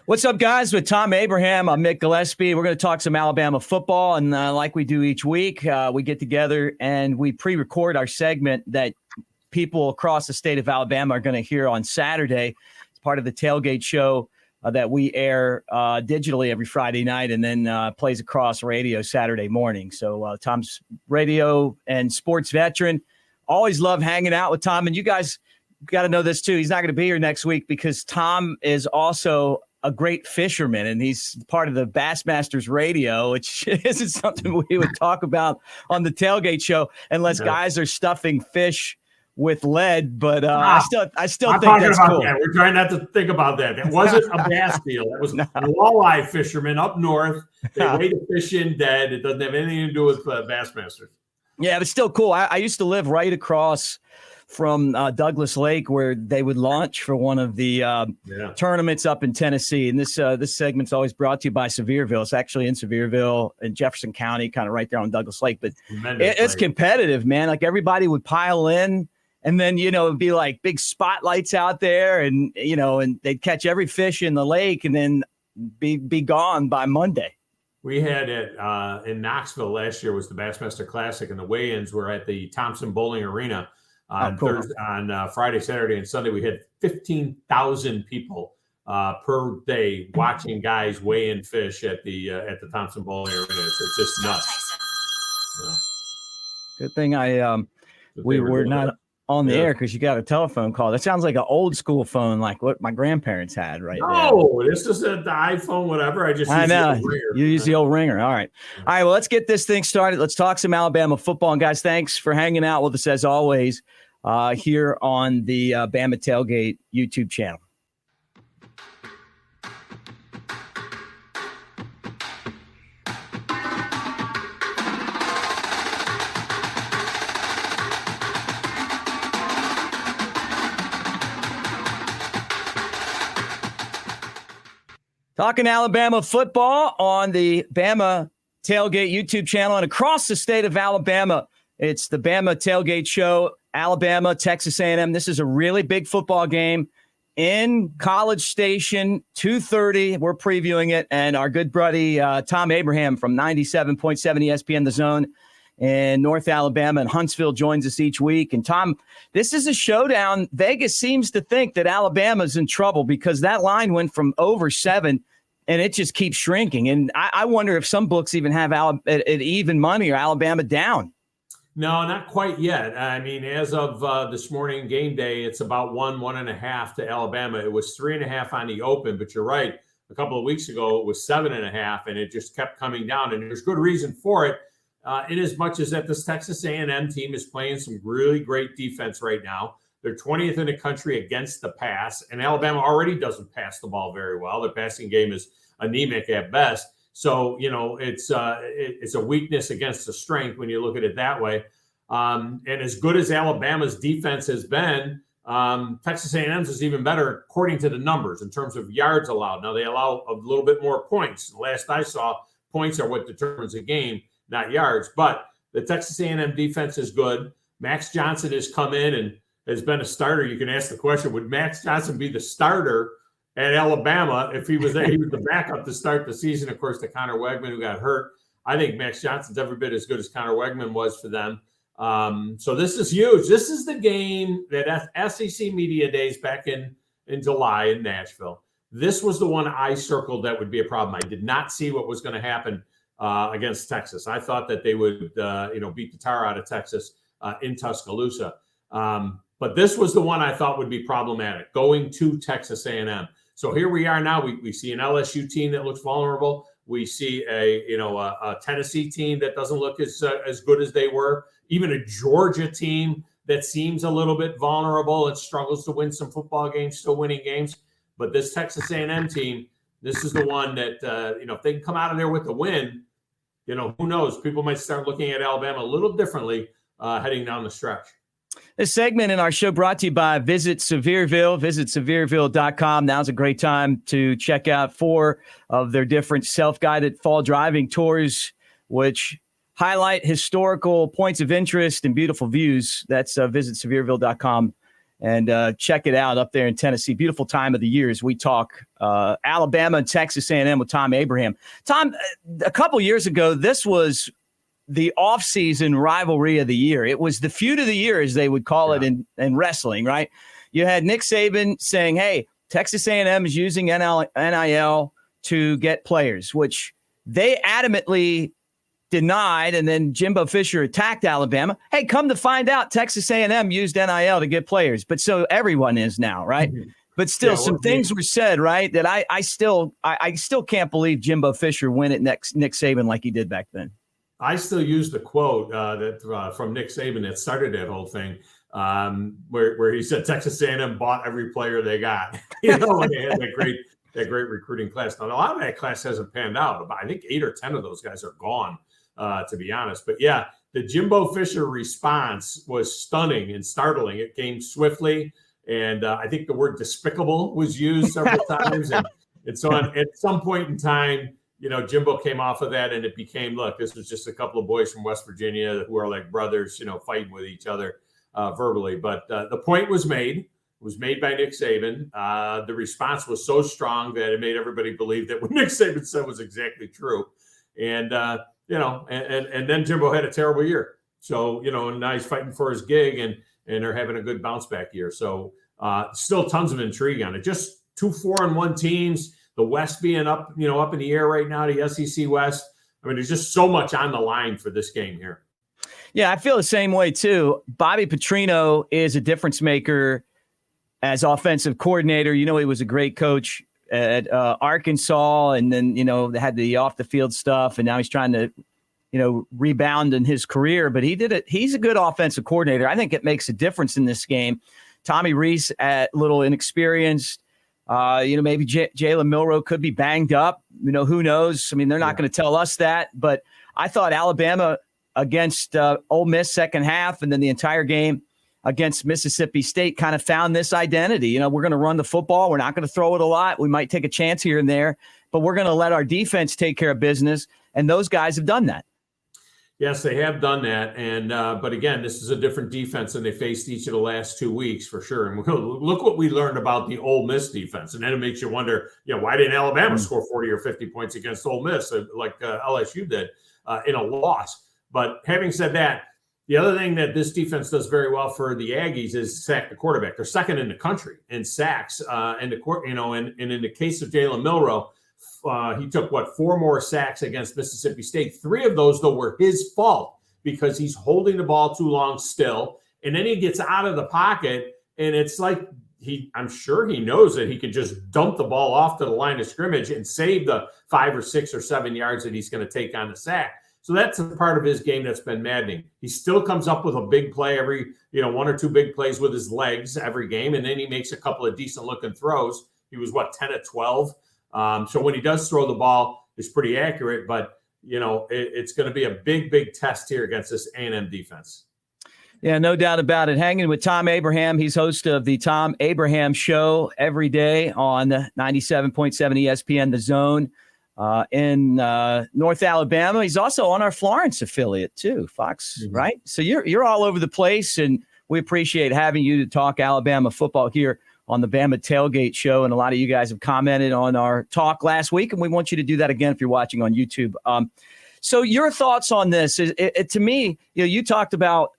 What's up, guys? With Thom Abraham, I'm Mick Gillispie. We're going to talk some Alabama football, and like we do each week, we get together and we pre-record our segment that people across the state of Alabama are going to hear on Saturday. It's part of the Tailgate Show that we air digitally every Friday night and then plays across radio Saturday morning. So Thom's radio and sports veteran. Always love hanging out with Thom, and you guys got to know this too. He's not going to be here next week because Thom is also a great fisherman, and he's part of the Bassmasters Radio, which isn't something we would talk about on the Tailgate Show unless guys are stuffing fish with lead. But I still think that's cool. That. We're trying not to think about that. That wasn't a bass deal. That was walleye fishermen up north. They weigh the fish in dead. It doesn't have anything to do with Bassmasters. Yeah, but still cool. I used to live right across from Douglas Lake, where they would launch for one of the tournaments up in Tennessee. And this segment's always brought to you by Sevierville. It's actually in Sevierville in Jefferson County, kind of right there on Douglas Lake. But it's competitive, man. Like everybody would pile in, and then, it'd be like big spotlights out there, and, and they'd catch every fish in the lake and then be gone by Monday. We had it in Knoxville last year was the Bassmaster Classic, and the weigh-ins were at the Thompson Bowling Arena. On Friday, Saturday, and Sunday, we had 15,000 people per day watching guys weigh in fish at the Thompson Bowling Arena. It's just nuts. Good thing we were not on the air because you got a telephone call. That sounds like an old school phone, like what my grandparents had right now. Oh, this is the iPhone, whatever. I know. You use the old ringer. All right. All right. Well, let's get this thing started. Let's talk some Alabama football. And guys, thanks for hanging out with us as always here on the Bama Tailgate YouTube channel. Talking Alabama football on the Bama Tailgate YouTube channel and across the state of Alabama. It's the Bama Tailgate Show, Alabama, Texas A&M. This is a really big football game in College Station, 2:30. We're previewing it, and our good buddy Thom Abraham from 97.7 ESPN The Zone in North Alabama and Huntsville joins us each week. And Thom, this is a showdown. Vegas seems to think that Alabama's in trouble because that line went from over 7 and it just keeps shrinking. And I wonder if some books even have at even money or Alabama down. No, not quite yet. I mean, as of this morning, game day, it's about 1.5 to Alabama. It was 3.5 on the open, but you're right. A couple of weeks ago, it was 7.5, and it just kept coming down. And there's good reason for it. In as much as that this Texas A&M team is playing some really great defense right now. They're 20th in the country against the pass, and Alabama already doesn't pass the ball very well. Their passing game is anemic at best. So, it's a weakness against a strength when you look at it that way. And as good as Alabama's defense has been, Texas A&M's is even better according to the numbers in terms of yards allowed. Now, they allow a little bit more points. The last I saw, points are what determines a game, not yards. But the Texas A&M defense is good. Max Johnson has come in and has been a starter. You can ask the question, would Max Johnson be the starter at Alabama if he was there? He was the backup to start the season, of course, to Connor Wegman, who got hurt. I think Max Johnson's every bit as good as Connor Wegman was for them. So this is huge. This is the game that SEC Media Days back in July in Nashville. This was the one I circled that would be a problem. I did not see what was going to happen against Texas. I thought that they would, beat the tar out of Texas in Tuscaloosa. But this was the one I thought would be problematic, going to Texas A&M. So here we are now. We see an LSU team that looks vulnerable. We see a Tennessee team that doesn't look as good as they were. Even a Georgia team that seems a little bit vulnerable. It struggles to win some football games, still winning games. But this Texas A&M team, this is the one that if they can come out of there with a win, who knows? People might start looking at Alabama a little differently heading down the stretch. This segment in our show brought to you by Visit Sevierville. Visit Sevierville.com. Now's a great time to check out 4 of their different self-guided fall driving tours, which highlight historical points of interest and beautiful views. That's Visit Sevierville.com And check it out up there in Tennessee. Beautiful time of the year as we talk Alabama and Texas A&M with Thom Abraham. Thom, a couple years ago, this was the offseason rivalry of the year. It was the feud of the year, as they would call it in wrestling, right? You had Nick Saban saying, hey, Texas A&M is using NIL to get players, which they adamantly denied, and then Jimbo Fisher attacked Alabama. Hey, come to find out, Texas A&M used NIL to get players, but so everyone is now, right? Mm-hmm. But still, some things were said, right, that I still can't believe Jimbo Fisher went at Nick Saban like he did back then. I still use the quote from Nick Saban that started that whole thing, where he said Texas A&M bought every player they got. When they had that great recruiting class. Now, a lot of that class hasn't panned out. I think 8 or 10 of those guys are gone. To be honest. But yeah, the Jimbo Fisher response was stunning and startling. It came swiftly. And I think the word despicable was used several times. And so at some point in time, Jimbo came off of that and it became, look, this was just a couple of boys from West Virginia who are like brothers, fighting with each other verbally. But the point was made. It was made by Nick Saban. The response was so strong that it made everybody believe that what Nick Saban said was exactly true. And, and then Jimbo had a terrible year. So, now he's fighting for his gig and they're having a good bounce back year. So still tons of intrigue on it. Just 2 4-1 teams, the West being up in the air right now, the SEC West. I mean, there's just so much on the line for this game here. Yeah, I feel the same way too. Bobby Petrino is a difference maker as offensive coordinator. He was a great coach at Arkansas, and then they had the off the field stuff, and now he's trying to rebound in his career. But he did it. He's a good offensive coordinator. I think it makes a difference in this game. Tommy Rees, a little inexperienced. Maybe Jalen Milroe could be banged up. Who knows? I mean, they're not going to tell us that. But I thought Alabama against Ole Miss second half, and then the entire game against Mississippi State kind of found this identity. We're going to run the football. We're not going to throw it a lot. We might take a chance here and there, but we're going to let our defense take care of business. And those guys have done that. Yes, they have done that. And but again, this is a different defense than they faced each of the last 2 weeks for sure. And look what we learned about the Ole Miss defense. And then it makes you wonder, why didn't Alabama score 40 or 50 points against Ole Miss like LSU did in a loss? But having said that, the other thing that this defense does very well for the Aggies is sack the quarterback. They're second in the country in sacks. And in the case of Jalen Milroe, he took 4 more sacks against Mississippi State. 3 of those, though, were his fault because he's holding the ball too long still. And then he gets out of the pocket, and it's like I'm sure he knows that he can just dump the ball off to the line of scrimmage and save the 5 or 6 or 7 yards that he's going to take on the sack. So that's a part of his game that's been maddening. He still comes up with a big play every, 1 or 2 big plays with his legs every game, and then he makes a couple of decent-looking throws. He was, 10 of 12? So when he does throw the ball, it's pretty accurate, but, it's going to be a big, big test here against this A&M defense. Yeah, no doubt about it. Hanging with Thom Abraham. He's host of the Thom Abraham Show every day on 97.7 ESPN, The Zone. In North Alabama. He's also on our Florence affiliate too, Fox, right? So you're all over the place, and we appreciate having you to talk Alabama football here on the Bama Tailgate Show. And a lot of you guys have commented on our talk last week, and we want you to do that again if you're watching on YouTube. So your thoughts on this? To me, you talked about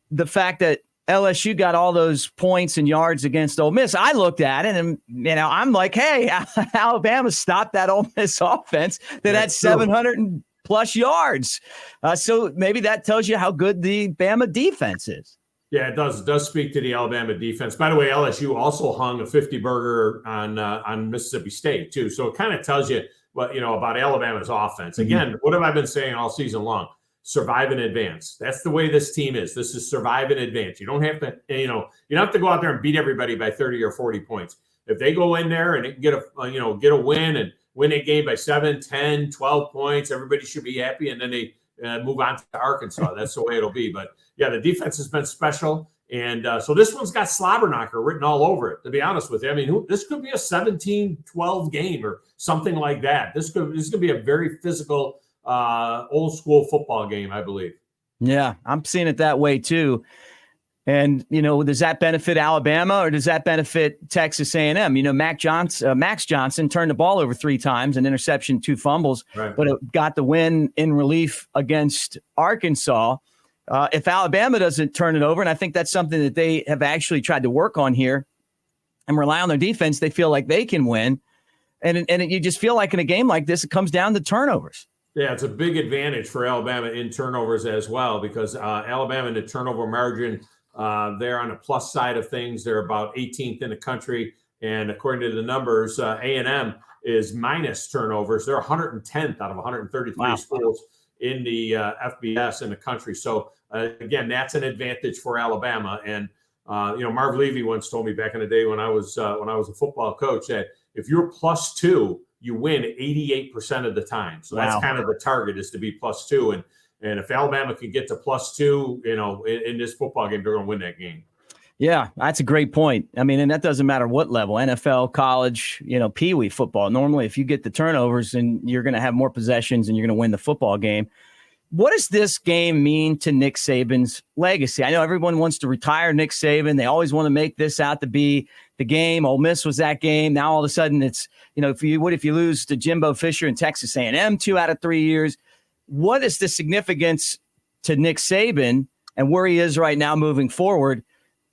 the fact that LSU got all those points and yards against Ole Miss. I looked at it and, I'm like, hey, Alabama stopped that Ole Miss offense that had 700 plus yards. So maybe that tells you how good the Bama defense is. Yeah, it does. It does speak to the Alabama defense. By the way, LSU also hung a 50-burger on Mississippi State, too. So it kind of tells you about Alabama's offense. Again, what have I been saying all season long? Survive in advance. That's the way this team is. This is survive in advance. You don't have to, you don't have to go out there and beat everybody by 30 or 40 points. If they go in there and get a win and win a game by 7, 10, 12 points, everybody should be happy. And then they move on to Arkansas. That's the way it'll be. But yeah, the defense has been special. And so this one's got slobber knocker written all over it, to be honest with you. I mean, this could be a 17-12 game or something like that. This could be a very physical, old school football game, I believe. Yeah, I'm seeing it that way too. And, does that benefit Alabama or does that benefit Texas A&M? Max Johnson turned the ball over 3 times, an interception, 2 fumbles, right. but it got the win in relief against Arkansas. If Alabama doesn't turn it over, and I think that's something that they have actually tried to work on here and rely on their defense, they feel like they can win. And you just feel like in a game like this, it comes down to turnovers. Yeah, it's a big advantage for Alabama in turnovers as well, because Alabama in the turnover margin, they're on the plus side of things. They're about 18th in the country. And according to the numbers, A&M is minus turnovers. They're 110th out of 133 schools in the FBS in the country. So, again, that's an advantage for Alabama. And, Marv Levy once told me back in the day when I was a football coach that if you're +2, you win 88% of the time. So that's kind of the target, is to be +2. And if Alabama can get to +2, in this football game, they're going to win that game. Yeah, that's a great point. I mean, and that doesn't matter what level, NFL, college, peewee football. Normally, if you get the turnovers, and you're going to have more possessions and you're going to win the football game. What does this game mean to Nick Saban's legacy? I know everyone wants to retire Nick Saban. They always want to make this out to be the game. Ole Miss was that game. Now all of a sudden it's, if you lose to Jimbo Fisher and Texas A&M 2 out of 3 years? What is the significance to Nick Saban and where he is right now moving forward,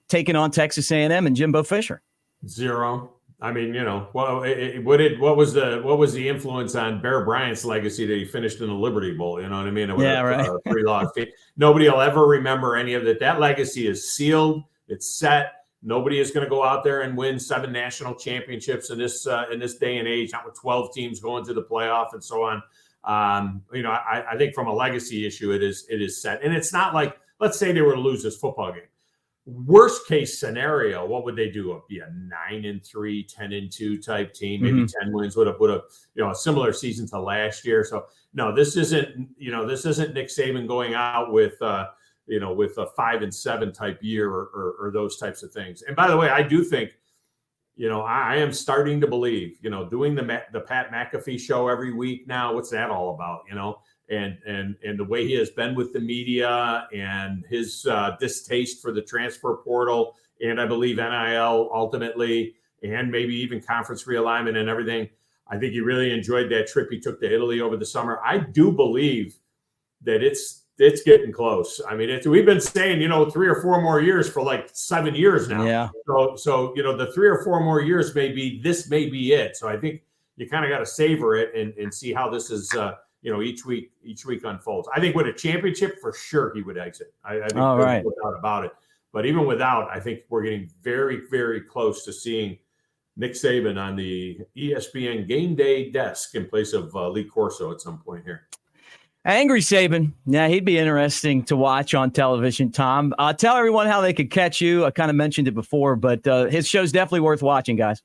taking on Texas A&M and Jimbo Fisher? 0. I mean, what was the influence on Bear Bryant's legacy that he finished in the Liberty Bowl? You know what I mean? Right. 3-loss team. Nobody will ever remember any of that. That legacy is sealed. It's set. Nobody is going to go out there and win 7 national championships in this day and age, not with 12 teams going to the playoff and so on. I think from a legacy issue, it is set. And it's not like, let's say they were to lose this football game. Worst case scenario, what would they do? It'd be a 9-3, 10-2 type team, maybe 10 wins. Would have a similar season to last year. So no, this isn't Nick Saban going out with with a 5-7 type year or those types of things. And by the way, I do think, I am starting to believe, doing the Pat McAfee show every week now. What's that all about? And the way he has been with the media and his distaste for the transfer portal, and I believe NIL ultimately, and maybe even conference realignment and everything. I think he really enjoyed that trip he took to Italy over the summer. I do believe that it's getting close. I mean, we've been saying, 3 or 4 more years for like 7 years now. Yeah. So the 3 or 4 more years may be it. So I think you kind of got to savor it and see how this is. Each week unfolds. I think with a championship, for sure, he would exit. I think there's no doubt about it. But even without, I think we're getting very, very close to seeing Nick Saban on the ESPN game day desk in place of Lee Corso at some point here. Angry Saban. Yeah, he'd be interesting to watch on television, Thom. Tell everyone how they could catch you. I kind of mentioned it before, but his show's definitely worth watching, guys.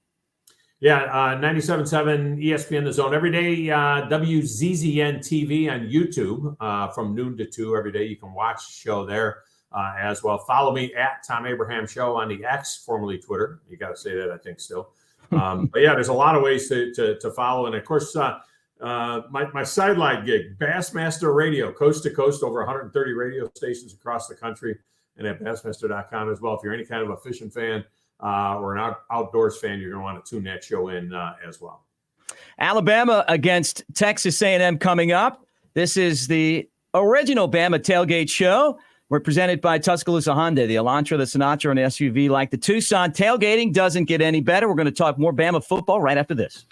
Yeah, 97.7 ESPN The Zone every day. WZZN TV on YouTube from noon to 2 every day. You can watch the show there as well. Follow me at Thom Abraham Show on the X, formerly Twitter. You got to say that, I think, still. But yeah, there's a lot of ways to follow. And of course, my sideline gig, Bassmaster Radio, coast to coast, over 130 radio stations across the country, and at bassmaster.com as well. If you're any kind of a fishing fan, or an outdoors fan, you're going to want to tune that show in as well. Alabama against Texas A&M coming up. This is the original Bama Tailgate Show. We're presented by Tuscaloosa Hyundai, the Elantra, the Sinatra, and SUV like the Tucson. Tailgating doesn't get any better. We're going to talk more Bama football right after this.